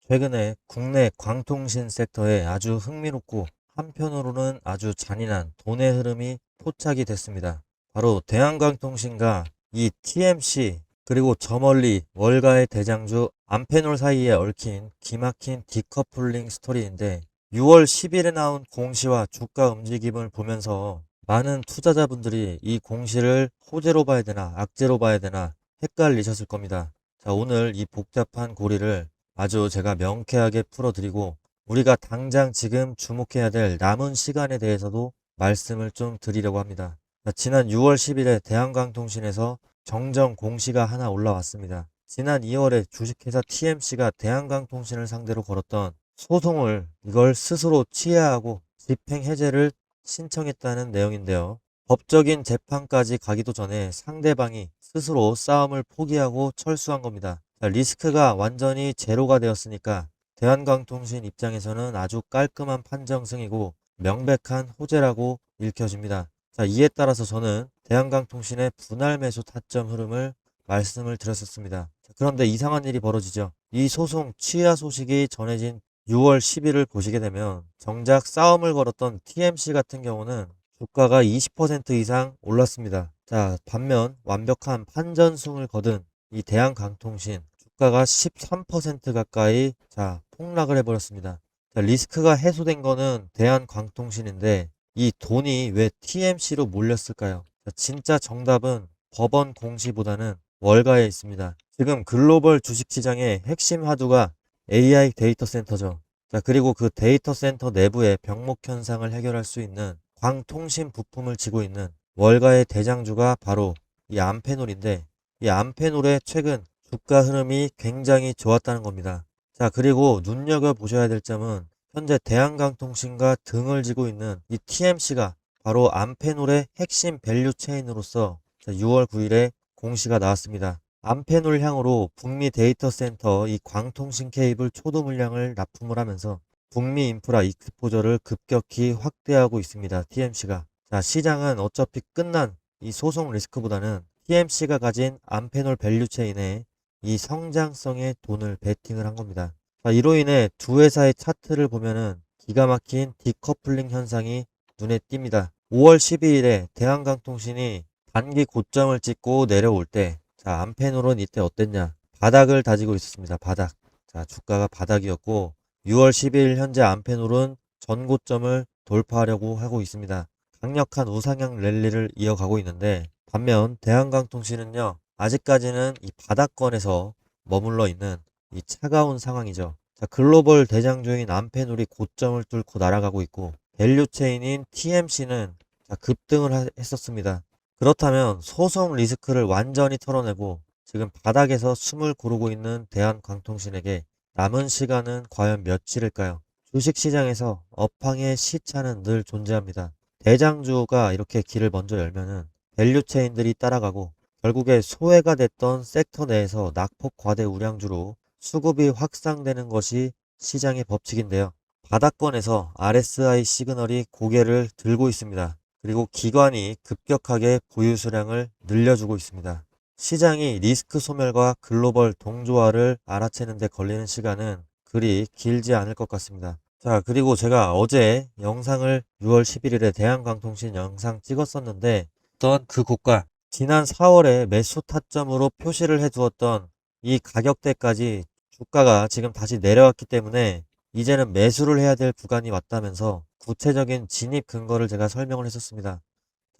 최근에 국내 광통신 섹터에 아주 흥미롭고 한편으로는 아주 잔인한 돈의 흐름이 포착이 됐습니다. 바로 대한광통신과 이 TMC 그리고 저 멀리 월가의 대장주 암페놀 사이에 얽힌 기막힌 디커플링 스토리인데 6월 10일에 나온 공시와 주가 움직임을 보면서 많은 투자자분들이 이 공시를 호재로 봐야 되나 악재로 봐야 되나 헷갈리셨을 겁니다. 자, 오늘 이 복잡한 고리를 아주 제가 명쾌하게 풀어드리고 우리가 당장 지금 주목해야 될 남은 시간에 대해서도 말씀을 좀 드리려고 합니다. 지난 6월 10일에 대한광통신에서 정정 공시가 하나 올라왔습니다. 지난 2월에 주식회사 TMC가 대한광통신을 상대로 걸었던 소송을 이걸 스스로 취하하고 집행해제를 신청했다는 내용인데요. 법적인 재판까지 가기도 전에 상대방이 스스로 싸움을 포기하고 철수한 겁니다. 리스크가 완전히 제로가 되었으니까 대한광통신 입장에서는 아주 깔끔한 판정승이고 명백한 호재라고 읽혀집니다. 자, 이에 따라서 저는 대한광통신의 분할 매수 타점 흐름을 말씀을 드렸었습니다. 자, 그런데 이상한 일이 벌어지죠. 이 소송 취하 소식이 전해진 6월 10일을 보시게 되면 정작 싸움을 걸었던 TMC 같은 경우는 주가가 20% 이상 올랐습니다. 자, 반면 완벽한 판전승을 거둔 이 대한광통신 주가가 13% 가까이 폭락을 해버렸습니다. 자, 리스크가 해소된 거는 대한광통신인데 이 돈이 왜 TMC로 몰렸을까요? 자, 진짜 정답은 법원 공시보다는 월가에 있습니다. 지금 글로벌 주식시장의 핵심 화두가 AI 데이터 센터죠. 자, 그리고 그 데이터 센터 내부의 병목 현상을 해결할 수 있는 광통신 부품을 지고 있는 월가의 대장주가 바로 이 암페놀인데 이 암페놀의 최근 주가 흐름이 굉장히 좋았다는 겁니다. 자, 그리고 눈여겨보셔야 될 점은 현재 대한광통신과 등을 지고 있는 이 TMC가 바로 암페놀의 핵심 밸류 체인으로서 6월 9일에 공시가 나왔습니다. 암페놀 향으로 북미 데이터 센터 이 광통신 케이블 초도 물량을 납품을 하면서 북미 인프라 익스포저를 급격히 확대하고 있습니다. TMC가. 자, 시장은 어차피 끝난 이 소송 리스크보다는 TMC가 가진 암페놀 밸류 체인에 이 성장성의 돈을 베팅을 한 겁니다. 자, 이로 인해 두 회사의 차트를 보면은 기가 막힌 디커플링 현상이 눈에 띕니다. 5월 12일에 대한광통신이 단기 고점을 찍고 내려올 때 암페놀은 이때 어땠냐? 바닥을 다지고 있었습니다. 바닥. 자, 주가가 바닥이었고 6월 12일 현재 암페놀은 전고점을 돌파하려고 하고 있습니다. 강력한 우상향 랠리를 이어가고 있는데 반면 대한광통신은요. 아직까지는 이 바닥권에서 머물러 있는 이 차가운 상황이죠. 자, 글로벌 대장주인 암페놀이 고점을 뚫고 날아가고 있고 밸류체인인 TMC는 급등을 했었습니다. 그렇다면 소송 리스크를 완전히 털어내고 지금 바닥에서 숨을 고르고 있는 대한광통신에게 남은 시간은 과연 며칠일까요? 주식시장에서 업황의 시차는 늘 존재합니다. 대장주가 이렇게 길을 먼저 열면은 밸류체인들이 따라가고 결국에 소외가 됐던 섹터 내에서 낙폭 과대 우량주로 수급이 확산되는 것이 시장의 법칙인데요. 바닥권에서 RSI 시그널이 고개를 들고 있습니다. 그리고 기관이 급격하게 보유 수량을 늘려주고 있습니다. 시장이 리스크 소멸과 글로벌 동조화를 알아채는 데 걸리는 시간은 그리 길지 않을 것 같습니다. 자, 그리고 제가 어제 영상을 6월 11일에 대한광통신 영상 찍었었는데 어떤 그 고가 지난 4월에 매수 타점으로 표시를 해두었던 이 가격대까지 주가가 지금 다시 내려왔기 때문에 이제는 매수를 해야 될 구간이 왔다면서 구체적인 진입 근거를 제가 설명을 했었습니다.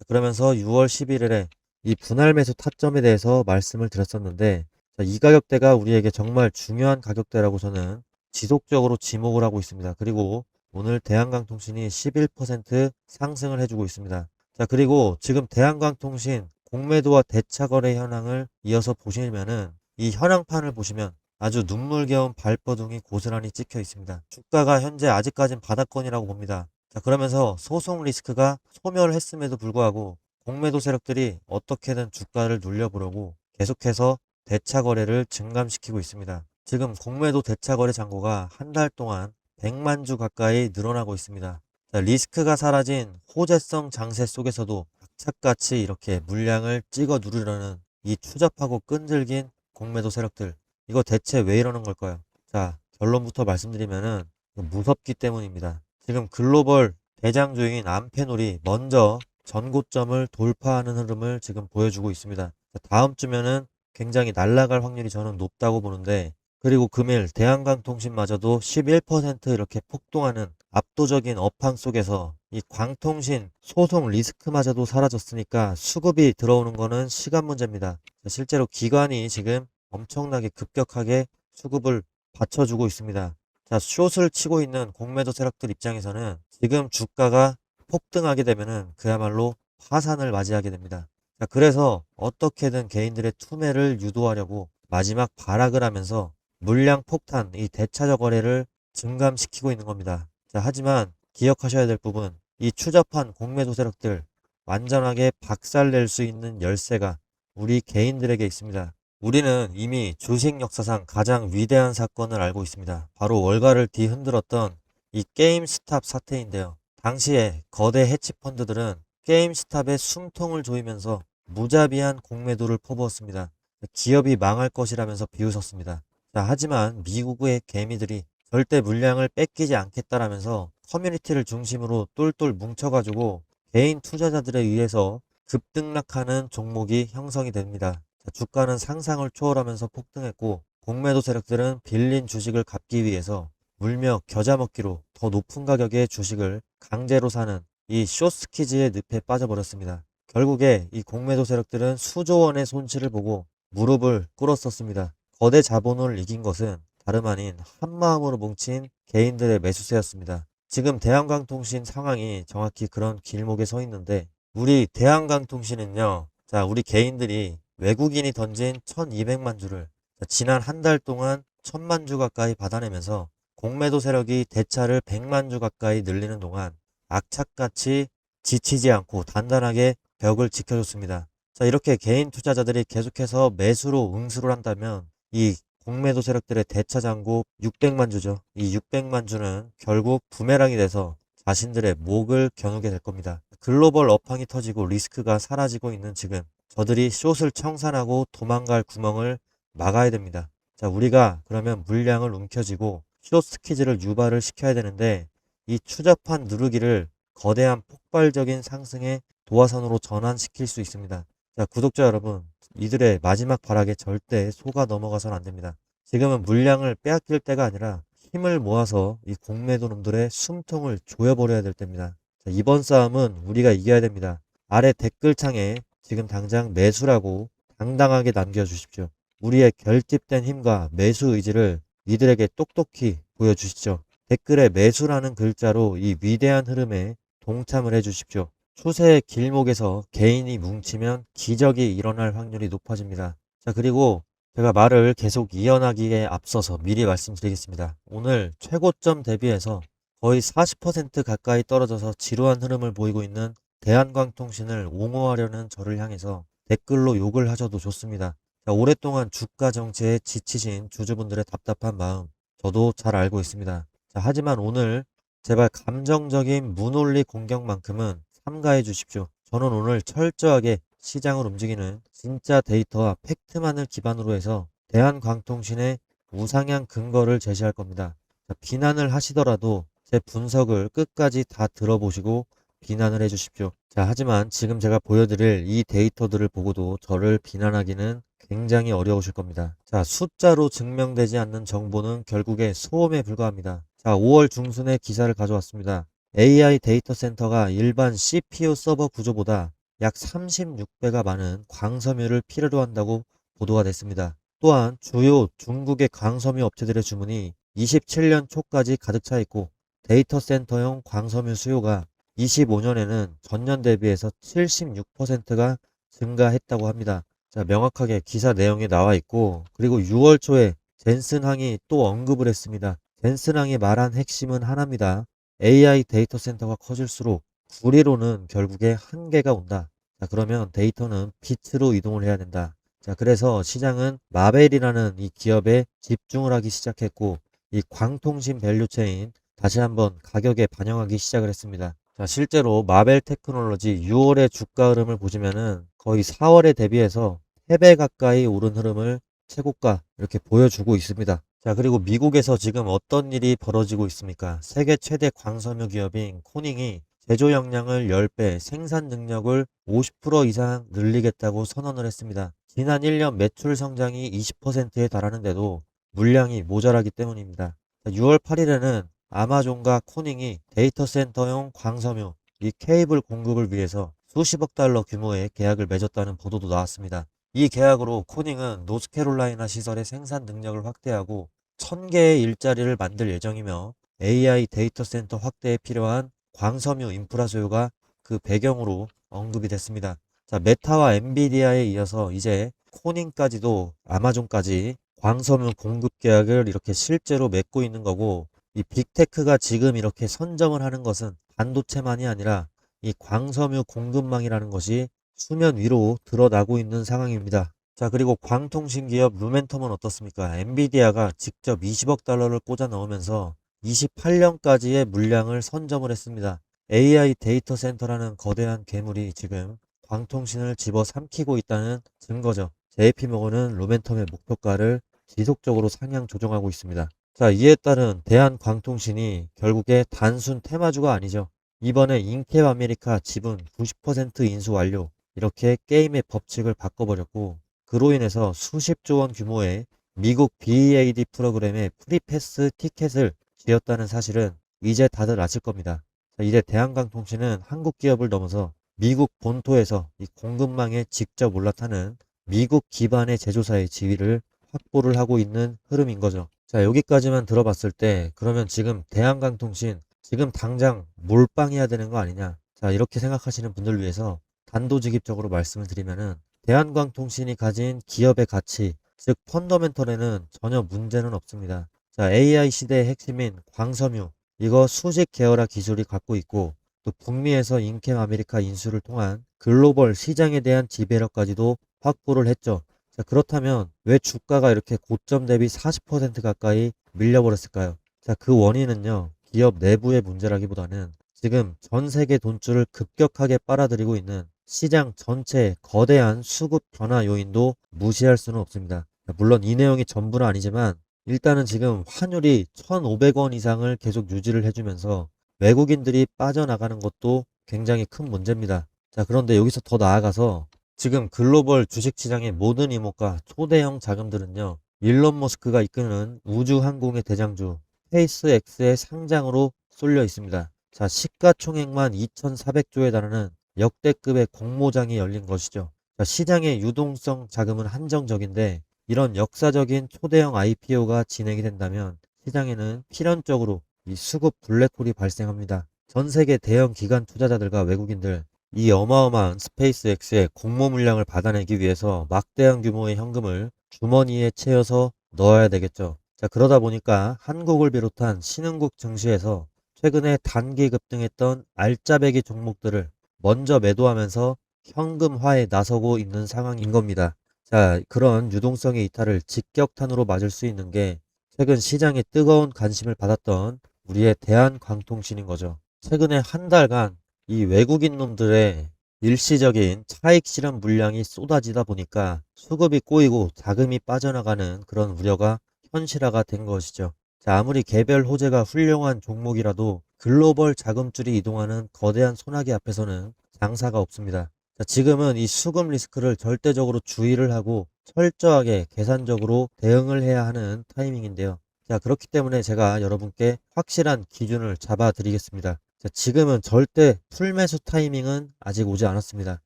그러면서 6월 11일에 이 분할 매수 타점에 대해서 말씀을 드렸었는데 이 가격대가 우리에게 정말 중요한 가격대라고 저는 지속적으로 지목을 하고 있습니다. 그리고 오늘 대한광통신이 11% 상승을 해주고 있습니다. 자, 그리고 지금 대한광통신 공매도와 대차거래 현황을 이어서 보시면은 이 현황판을 보시면 아주 눈물겨운 발버둥이 고스란히 찍혀 있습니다. 주가가 현재 아직까진 바닥권이라고 봅니다. 자, 그러면서 소송 리스크가 소멸했음에도 불구하고 공매도 세력들이 어떻게든 주가를 눌려보려고 계속해서 대차 거래를 증감시키고 있습니다. 지금 공매도 대차 거래 잔고가 한 달 동안 100만 주 가까이 늘어나고 있습니다. 자, 리스크가 사라진 호재성 장세 속에서도 악착같이 이렇게 물량을 찍어 누르려는 이 추잡하고 끈질긴 공매도 세력들. 이거 대체 왜 이러는 걸까요? 자, 결론부터 말씀드리면은 무섭기 때문입니다. 지금 글로벌 대장주인 암페놀이 먼저 전고점을 돌파하는 흐름을 지금 보여주고 있습니다. 다음 주면은 굉장히 날아갈 확률이 저는 높다고 보는데, 그리고 금일 대한광통신마저도 11% 이렇게 폭등하는 압도적인 업황 속에서 이 광통신 소송 리스크마저도 사라졌으니까 수급이 들어오는 거는 시간 문제입니다. 실제로 기관이 지금 엄청나게 급격하게 수급을 받쳐주고 있습니다. 자, 숏을 치고 있는 공매도 세력들 입장에서는 지금 주가가 폭등하게 되면은 그야말로 파산을 맞이하게 됩니다. 자, 그래서 어떻게든 개인들의 투매를 유도하려고 마지막 발악을 하면서 물량 폭탄, 이 대차적 거래를 증감시키고 있는 겁니다. 자, 하지만 기억하셔야 될 부분, 이 추잡한 공매도 세력들 완전하게 박살낼 수 있는 열쇠가 우리 개인들에게 있습니다. 우리는 이미 주식 역사상 가장 위대한 사건을 알고 있습니다. 바로 월가를 뒤흔들었던 이 게임스탑 사태인데요. 당시에 거대 해치펀드들은 게임스탑에 숨통을 조이면서 무자비한 공매도를 퍼부었습니다. 기업이 망할 것이라면서 비웃었습니다. 자, 하지만 미국의 개미들이 절대 물량을 뺏기지 않겠다라면서 커뮤니티를 중심으로 똘똘 뭉쳐가지고 개인 투자자들에 의해서 급등락하는 종목이 형성이 됩니다. 자, 주가는 상상을 초월하면서 폭등했고, 공매도 세력들은 빌린 주식을 갚기 위해서 물며 겨자 먹기로 더 높은 가격의 주식을 강제로 사는 이 숏스키즈의 늪에 빠져버렸습니다. 결국에 이 공매도 세력들은 수조 원의 손실을 보고 무릎을 꿇었었습니다. 거대 자본을 이긴 것은 다름 아닌 한마음으로 뭉친 개인들의 매수세였습니다. 지금 대한광통신 상황이 정확히 그런 길목에 서 있는데, 우리 대한광통신은요, 자, 우리 개인들이 외국인이 던진 1200만 주를 지난 한 달 동안 1000만 주 가까이 받아내면서 공매도 세력이 대차를 100만 주 가까이 늘리는 동안 악착같이 지치지 않고 단단하게 벽을 지켜줬습니다. 자, 이렇게 개인 투자자들이 계속해서 매수로 응수를 한다면 이 공매도 세력들의 대차 잔고 600만 주죠. 이 600만 주는 결국 부메랑이 돼서 자신들의 목을 겨누게 될 겁니다. 글로벌 업황이 터지고 리스크가 사라지고 있는 지금 저들이 숏을 청산하고 도망갈 구멍을 막아야 됩니다. 자, 우리가 그러면 물량을 움켜쥐고 숏 스키즈를 유발을 시켜야 되는데, 이 추잡한 누르기를 거대한 폭발적인 상승의 도화선으로 전환시킬 수 있습니다. 자, 구독자 여러분, 이들의 마지막 발악에 절대 속아 넘어가서는 안 됩니다. 지금은 물량을 빼앗길 때가 아니라 힘을 모아서 이 공매도 놈들의 숨통을 조여버려야 될 때입니다. 자, 이번 싸움은 우리가 이겨야 됩니다. 아래 댓글창에 지금 당장 매수라고 당당하게 남겨주십시오. 우리의 결집된 힘과 매수 의지를 이들에게 똑똑히 보여주시죠. 댓글에 매수라는 글자로 이 위대한 흐름에 동참을 해주십시오. 추세의 길목에서 개인이 뭉치면 기적이 일어날 확률이 높아집니다. 자, 그리고 제가 말을 계속 이어나기에 앞서서 미리 말씀드리겠습니다. 오늘 최고점 대비해서 거의 40% 가까이 떨어져서 지루한 흐름을 보이고 있는 대한광통신을 옹호하려는 저를 향해서 댓글로 욕을 하셔도 좋습니다. 자, 오랫동안 주가 정체에 지치신 주주분들의 답답한 마음 저도 잘 알고 있습니다. 자, 하지만 오늘 제발 감정적인 무논리 공격만큼은 삼가해 주십시오. 저는 오늘 철저하게 시장을 움직이는 진짜 데이터와 팩트만을 기반으로 해서 대한광통신의 우상향 근거를 제시할 겁니다. 자, 비난을 하시더라도 제 분석을 끝까지 다 들어보시고 비난을 해주십시오. 자, 하지만 지금 제가 보여드릴 이 데이터들을 보고도 저를 비난하기는 굉장히 어려우실 겁니다. 자, 숫자로 증명되지 않는 정보는 결국에 소음에 불과합니다. 자, 5월 중순에 기사를 가져왔습니다. AI 데이터 센터가 일반 CPU 서버 구조보다 약 36배가 많은 광섬유를 필요로 한다고 보도가 됐습니다. 또한 주요 중국의 광섬유 업체들의 주문이 27년 초까지 가득 차 있고, 데이터 센터용 광섬유 수요가 25년에는 전년 대비해서 76%가 증가했다고 합니다. 자, 명확하게 기사 내용에 나와 있고, 그리고 6월 초에 젠슨항이 또 언급을 했습니다. 젠슨항이 말한 핵심은 하나입니다. AI 데이터 센터가 커질수록 구리로는 결국에 한계가 온다. 자, 그러면 데이터는 빛으로 이동을 해야 된다. 자, 그래서 시장은 마벨이라는 이 기업에 집중을 하기 시작했고, 이 광통신 밸류체인 다시 한번 가격에 반영하기 시작을 했습니다. 자, 실제로 마벨 테크놀로지 6월의 주가 흐름을 보시면은 거의 4월에 대비해서 3배 가까이 오른 흐름을 최고가 이렇게 보여주고 있습니다. 자, 그리고 미국에서 지금 어떤 일이 벌어지고 있습니까? 세계 최대 광섬유 기업인 코닝이 제조 역량을 10배, 생산 능력을 50% 이상 늘리겠다고 선언을 했습니다. 지난 1년 매출 성장이 20%에 달하는데도 물량이 모자라기 때문입니다. 6월 8일에는 아마존과 코닝이 데이터 센터용 광섬유, 이 케이블 공급을 위해서 수십억 달러 규모의 계약을 맺었다는 보도도 나왔습니다. 이 계약으로 코닝은 노스캐롤라이나 시설의 생산 능력을 확대하고 1000개의 일자리를 만들 예정이며 AI 데이터 센터 확대에 필요한 광섬유 인프라 소요가 그 배경으로 언급이 됐습니다. 자, 메타와 엔비디아에 이어서 이제 코닝까지도 아마존까지 광섬유 공급 계약을 이렇게 실제로 맺고 있는 거고, 이 빅테크가 지금 이렇게 선점을 하는 것은 반도체만이 아니라 이 광섬유 공급망이라는 것이 수면 위로 드러나고 있는 상황입니다. 자, 그리고 광통신 기업 루멘텀은 어떻습니까? 엔비디아가 직접 20억 달러를 꽂아 넣으면서 28년까지의 물량을 선점을 했습니다. AI 데이터 센터라는 거대한 괴물이 지금 광통신을 집어삼키고 있다는 증거죠. JP모건은 루멘텀의 목표가를 지속적으로 상향 조정하고 있습니다. 자, 이에 따른 대한광통신이 결국에 단순 테마주가 아니죠. 이번에 인캡 아메리카 지분 90% 인수 완료, 이렇게 게임의 법칙을 바꿔버렸고, 그로 인해서 수십조 원 규모의 미국 BEAD 프로그램의 프리패스 티켓을 쥐었다는 사실은 이제 다들 아실 겁니다. 자, 이제 대한광통신은 한국 기업을 넘어서 미국 본토에서 이 공급망에 직접 올라타는 미국 기반의 제조사의 지위를 확보를 하고 있는 흐름인 거죠. 자, 여기까지만 들어봤을 때 그러면 지금 대한광통신 지금 당장 몰빵해야 되는 거 아니냐? 자, 이렇게 생각하시는 분들 위해서 단도직입적으로 말씀을 드리면은 대한광통신이 가진 기업의 가치, 즉 펀더멘털에는 전혀 문제는 없습니다. 자, AI 시대의 핵심인 광섬유, 이거 수직 계열화 기술이 갖고 있고, 또 북미에서 인캠 아메리카 인수를 통한 글로벌 시장에 대한 지배력까지도 확보를 했죠. 자, 그렇다면 왜 주가가 이렇게 고점 대비 40% 가까이 밀려버렸을까요? 자, 그 원인은요, 기업 내부의 문제라기보다는 지금 전 세계 돈줄을 급격하게 빨아들이고 있는 시장 전체의 거대한 수급 변화 요인도 무시할 수는 없습니다. 물론 이 내용이 전부는 아니지만 일단은 지금 환율이 1,500원 이상을 계속 유지를 해주면서 외국인들이 빠져나가는 것도 굉장히 큰 문제입니다. 자, 그런데 여기서 더 나아가서 지금 글로벌 주식시장의 모든 이모가 초대형 자금들은요, 일론 머스크가 이끄는 우주항공의 대장주 스페이스X의 상장으로 쏠려 있습니다. 자, 시가총액만 2,400조에 달하는 역대급의 공모장이 열린 것이죠. 자, 시장의 유동성 자금은 한정적인데 이런 역사적인 초대형 IPO가 진행이 된다면 시장에는 필연적으로 이 수급 블랙홀이 발생합니다. 전 세계 대형 기관 투자자들과 외국인들, 이 어마어마한 스페이스X의 공모 물량을 받아내기 위해서 막대한 규모의 현금을 주머니에 채워서 넣어야 되겠죠. 자, 그러다 보니까 한국을 비롯한 신흥국 증시에서 최근에 단기 급등했던 알짜배기 종목들을 먼저 매도하면서 현금화에 나서고 있는 상황인 겁니다. 자, 그런 유동성의 이탈을 직격탄으로 맞을 수 있는 게 최근 시장에 뜨거운 관심을 받았던 우리의 대한광통신인 거죠. 최근에 한 달간 이 외국인 놈들의 일시적인 차익 실현 물량이 쏟아지다 보니까 수급이 꼬이고 자금이 빠져나가는 그런 우려가 현실화가 된 것이죠. 자, 아무리 개별 호재가 훌륭한 종목이라도 글로벌 자금줄이 이동하는 거대한 소나기 앞에서는 장사가 없습니다. 자, 지금은 이 수급 리스크를 절대적으로 주의를 하고 철저하게 계산적으로 대응을 해야 하는 타이밍인데요. 자, 그렇기 때문에 제가 여러분께 확실한 기준을 잡아 드리겠습니다. 자, 지금은 절대 풀매수 타이밍은 아직 오지 않았습니다.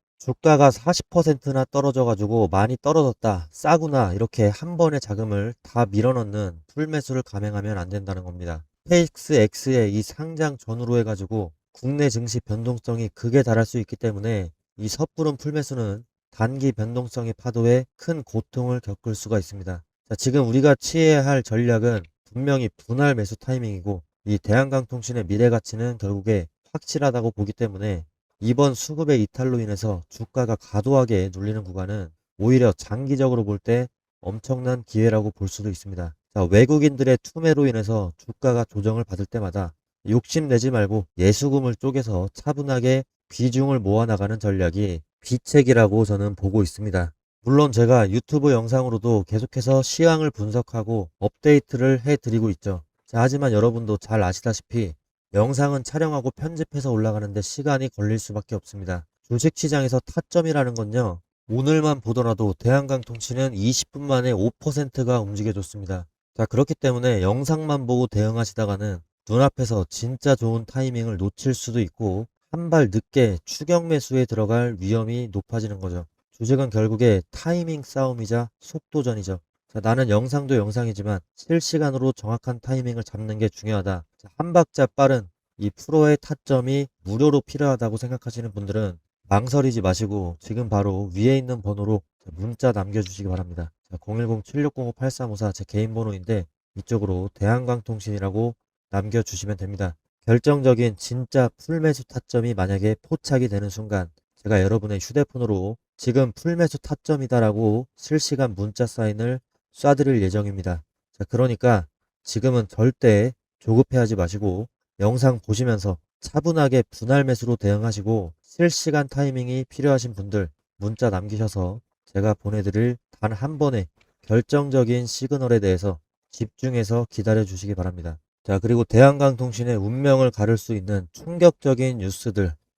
주가가 40%나 떨어져가지고 많이 떨어졌다, 싸구나, 이렇게 한 번에 자금을 다 밀어넣는 풀매수를 감행하면 안 된다는 겁니다. 스페이스X의 이 상장 전후로 해가지고 국내 증시 변동성이 극에 달할 수 있기 때문에 이 섣부른 풀매수는 단기 변동성의 파도에 큰 고통을 겪을 수가 있습니다. 자, 지금 우리가 취해야 할 전략은 분명히 분할 매수 타이밍이고, 이 대한광통신의 미래 가치는 결국에 확실하다고 보기 때문에 이번 수급의 이탈로 인해서 주가가 과도하게 눌리는 구간은 오히려 장기적으로 볼 때 엄청난 기회라고 볼 수도 있습니다. 자, 외국인들의 투매로 인해서 주가가 조정을 받을 때마다 욕심내지 말고 예수금을 쪼개서 차분하게 비중을 모아나가는 전략이 비책이라고 저는 보고 있습니다. 물론 제가 유튜브 영상으로도 계속해서 시황을 분석하고 업데이트를 해드리고 있죠. 자, 하지만 여러분도 잘 아시다시피 영상은 촬영하고 편집해서 올라가는데 시간이 걸릴 수밖에 없습니다. 주식시장에서 타점이라는 건요, 오늘만 보더라도 대한강통신은 20분 만에 5%가 움직여줬습니다. 자, 그렇기 때문에 영상만 보고 대응하시다가는 눈앞에서 진짜 좋은 타이밍을 놓칠 수도 있고 한 발 늦게 추격 매수에 들어갈 위험이 높아지는 거죠. 주식은 결국에 타이밍 싸움이자 속도전이죠. 자, 나는 영상도 영상이지만 실시간으로 정확한 타이밍을 잡는 게 중요하다. 자, 한 박자 빠른 이 프로의 타점이 무료로 필요하다고 생각하시는 분들은 망설이지 마시고 지금 바로 위에 있는 번호로 문자 남겨주시기 바랍니다. 010-7605-8354 제 개인 번호인데 이쪽으로 대한광통신이라고 남겨주시면 됩니다. 결정적인 진짜 풀매수 타점이 만약에 포착이 되는 순간 제가 여러분의 휴대폰으로 지금 풀매수 타점이다라고 실시간 문자 사인을 쏴드릴 예정입니다. 자, 그러니까 지금은 절대 조급해하지 마시고 영상 보시면서 차분하게 분할 매수로 대응하시고 실시간 타이밍이 필요하신 분들 문자 남기셔서 제가 보내드릴 단 한 번의 결정적인 시그널에 대해서 집중해서 기다려 주시기 바랍니다. 자, 그리고 대한강통신의 운명을 가를 수 있는 충격적인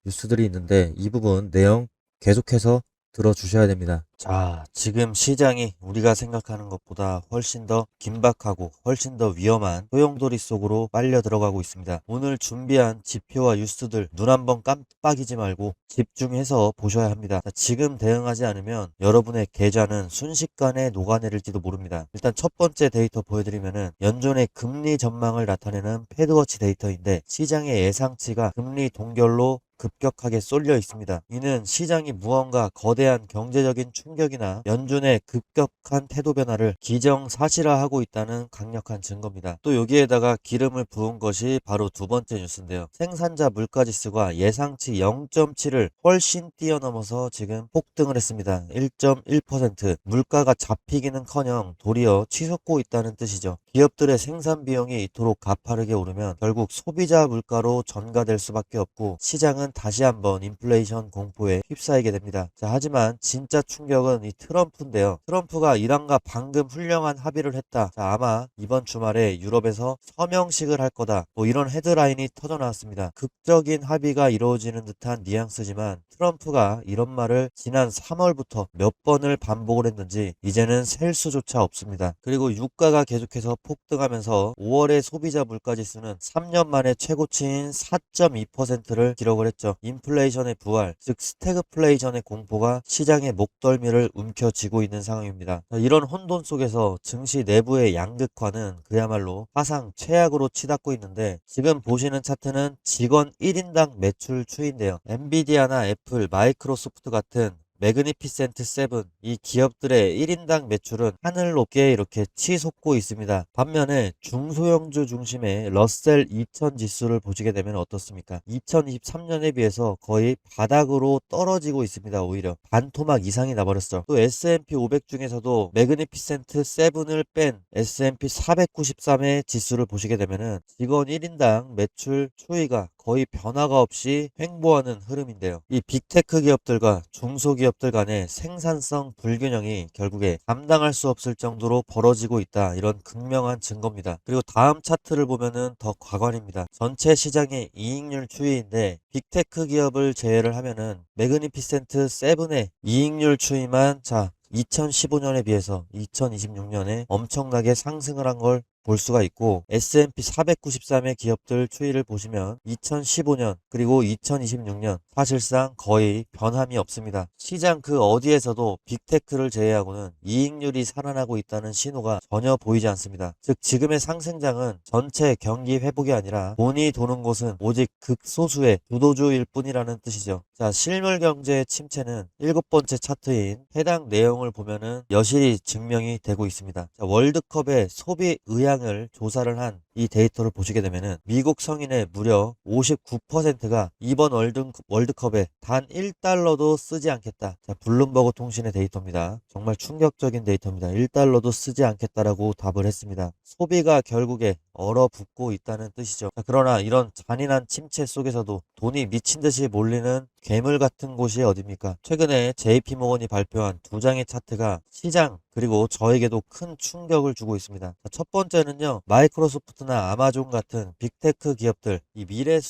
뉴스들이 있는데 이 부분 내용 계속해서 들어주셔야 됩니다. 자, 지금 시장이 우리가 생각하는 것보다 훨씬 더 긴박하고 훨씬 더 위험한 소용돌이 속으로 빨려 들어가고 있습니다. 오늘 준비한 지표와 뉴스들 눈 한번 깜빡이지 말고 집중해서 보셔야 합니다. 자, 지금 대응하지 않으면 여러분의 계좌는 순식간에 녹아내릴지도 모릅니다. 일단 첫 번째 데이터 보여드리면은 연준의 금리 전망을 나타내는 패드워치 데이터인데 시장의 예상치가 금리 동결로 급격하게 쏠려 있습니다. 이는 시장이 무언가 거대한 경제적인 충격이나 연준의 급격한 태도 변화를 기정사실화하고 있다는 강력한 증거입니다. 또 여기에다가 기름을 부은 것이 바로 두 번째 뉴스인데요. 생산자 물가지수가 예상치 0.7을 훨씬 뛰어넘어서 지금 폭등을 했습니다. 1.1%. 물가가 잡히기는커녕 도리어 치솟고 있다는 뜻이죠. 기업들의 생산 비용이 이토록 가파르게 오르면 결국 소비자 물가로 전가될 수밖에 없고 시장은 다시 한번 인플레이션 공포에 휩싸이게 됩니다. 자, 하지만 진짜 충격은 이 트럼프인데요. 트럼프가 이란과 방금 훌륭한 합의를 했다. 자, 아마 이번 주말에 유럽에서 서명식을 할 거다. 뭐 이런 헤드라인이 터져 나왔습니다. 극적인 합의가 이루어지는 듯한 뉘앙스지만 트럼프가 이런 말을 지난 3월부터 몇 번을 반복을 했는지 이제는 셀 수조차 없습니다. 그리고 유가가 계속해서 폭등하면서 5월의 소비자 물가지수는 3년 만에 최고치인 4.2%를 기록을 했죠. 인플레이션의 부활, 즉 스태그플레이션의 공포가 시장의 목덜미를 움켜쥐고 있는 상황입니다. 이런 혼돈 속에서 증시 내부의 양극화는 그야말로 사상 최악으로 치닫고 있는데 지금 보시는 차트는 직원 1인당 매출 추이인데요. 엔비디아나 애플, 마이크로소프트 같은 매그니피센트 세븐 이 기업들의 1인당 매출은 하늘 높게 이렇게 치솟고 있습니다. 반면에 중소형주 중심의 러셀 2000 지수를 보시게 되면 어떻습니까? 2023년에 비해서 거의 바닥으로 떨어지고 있습니다. 오히려 반토막 이상이 나버렸어. 또 S&P 500 중에서도 매그니피센트 세븐을 뺀 S&P 493의 지수를 보시게 되면은 직원 1인당 매출 추이가 거의 변화가 없이 횡보하는 흐름인데요. 이 빅테크 기업들과 중소기업들 간의 생산성 불균형이 결국에 감당할 수 없을 정도로 벌어지고 있다. 이런 극명한 증거입니다. 그리고 다음 차트를 보면은 더 과관입니다. 전체 시장의 이익률 추이인데 빅테크 기업을 제외를 하면은 매그니피센트 세븐의 이익률 추이만 2015년에 비해서 2026년에 엄청나게 상승을 한 걸 볼 수가 있고 S&P 493의 기업들 추이를 보시면 2015년 그리고 2026년 사실상 거의 변함이 없습니다. 시장 그 어디에서도 빅테크를 제외하고는 이익률이 살아나고 있다는 신호가 전혀 보이지 않습니다. 즉 지금의 상승장은 전체 경기 회복이 아니라 돈이 도는 곳은 오직 극소수의 주도주일 뿐이라는 뜻이죠. 자, 실물 경제의 침체는 7번째 차트인 해당 내용을 보면은 여실히 증명이 되고 있습니다. 자, 월드컵의 소비 의향을 조사를 한 이 데이터를 보시게 되면은 미국 성인의 무려 59%가 이번 월드컵에 단 1달러도 쓰지 않겠다. 자, 블룸버그 통신의 데이터입니다. 정말 충격적인 데이터입니다. 1달러도 쓰지 않겠다라고 답을 했습니다. 소비가 결국에 얼어붙고 있다는 뜻이죠. 자, 그러나 이런 잔인한 침체 속에서도 돈이 미친 듯이 몰리는 괴물 같은 곳이 어딥니까? 최근에 JP모건이 발표한 두 장의 차트가 시장 그리고 저에게도 큰 충격을 주고 있습니다. 자, 첫 번째는요, 마이크로소프트나 아마존 같은 빅테크 기업들 이 미래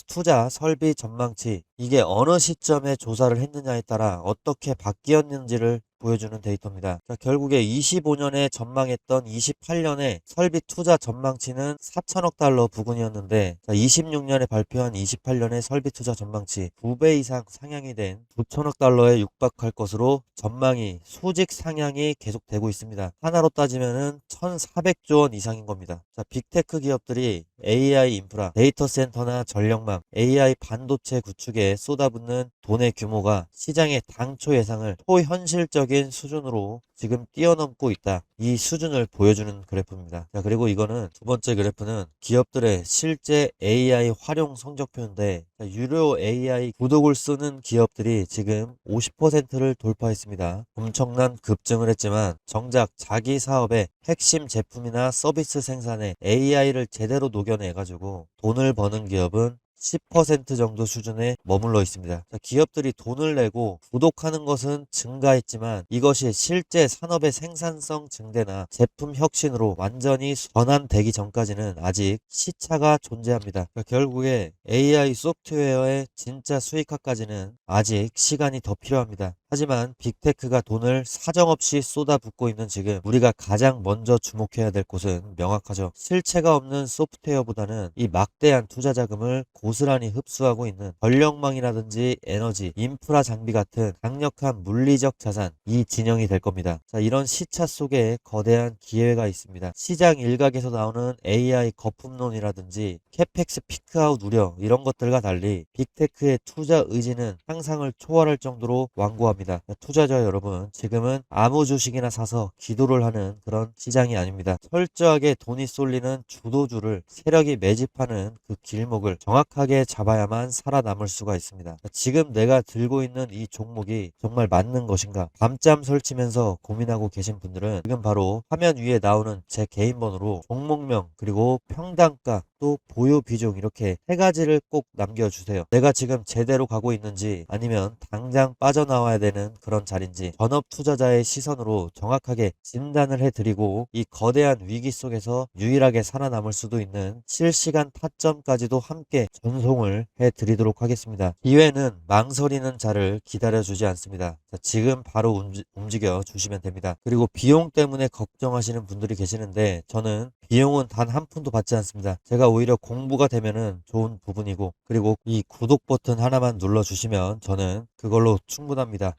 투자 설비 전망치 이게 어느 시점에 조사를 했느냐에 따라 어떻게 바뀌었는지를 보여주는 데이터입니다. 자, 결국에 25년에 전망했던 28년에 설비 투자 전망치는 4천억 달러 부근이었는데 26년에 발표한 28년의 설비 투자 전망치 2배 이상 상향이 된 9천억 달러에 육박할 것으로 전망이 수직 상향이 계속되고 있습니다. 하나로 따지면은 1,400조 원 이상인 겁니다. 자, 빅테크 기업들이 AI 인프라, 데이터 센터나 전력망, AI 반도체 구축에 쏟아붓는 돈의 규모가 시장의 당초 예상을 초현실적인 수준으로 지금 뛰어넘고 있다. 이 수준을 보여주는 그래프입니다. 자, 그리고 이거는 두 번째 그래프는 기업들의 실제 AI 활용 성적표인데 유료 AI 구독을 쓰는 기업들이 지금 50%를 돌파했습니다. 엄청난 급증을 했지만 정작 자기 사업의 핵심 제품이나 서비스 생산에 AI를 제대로 녹여내가지고 돈을 버는 기업은 10% 정도 수준에 머물러 있습니다. 자, 기업들이 돈을 내고 구독하는 것은 증가했지만 이것이 실제 산업의 생산성 증대나 제품 혁신으로 완전히 전환되기 전까지는 아직 시차가 존재합니다. 결국에 AI 소프트웨어의 진짜 수익화까지는 아직 시간이 더 필요합니다. 하지만 빅테크가 돈을 사정없이 쏟아붓고 있는 지금 우리가 가장 먼저 주목해야 될 곳은 명확하죠. 실체가 없는 소프트웨어보다는 이 막대한 투자 자금을 고스란히 흡수하고 있는 전력망이라든지 에너지, 인프라 장비 같은 강력한 물리적 자산, 이 진영이 될 겁니다. 자, 이런 시차 속에 거대한 기회가 있습니다. 시장 일각에서 나오는 AI 거품론이라든지 캐펙스 피크아웃 우려 이런 것들과 달리 빅테크의 투자 의지는 상상을 초월할 정도로 완고합니다. 투자자 여러분, 지금은 아무 주식이나 사서 기도를 하는 그런 시장이 아닙니다. 철저하게 돈이 쏠리는 주도주를 세력이 매집하는 그 길목을 정확하게 잡아야만 살아남을 수가 있습니다. 지금 내가 들고 있는 이 종목이 정말 맞는 것인가? 밤잠 설치면서 고민하고 계신 분들은 지금 바로 화면 위에 나오는 제 개인 번호로 종목명 그리고 평단가 또 보유 비중 이렇게 세 가지를 꼭 남겨주세요. 내가 지금 제대로 가고 있는지 아니면 당장 빠져나와야 되는 그런 자리인지 전업 투자자의 시선으로 정확하게 진단을 해드리고 이 거대한 위기 속에서 유일하게 살아남을 수도 있는 실시간 타점까지도 함께 전송을 해드리도록 하겠습니다. 기회는 망설이는 자를 기다려주지 않습니다. 자, 지금 바로 움직여 주시면 됩니다. 그리고 비용 때문에 걱정하시는 분들이 계시는데 저는 비용은 단 한 푼도 받지 않습니다. 제가 오히려 공부가 되면은 좋은 부분이고 그리고 이 구독 버튼 하나만 눌러주시면 저는 그걸로 충분합니다.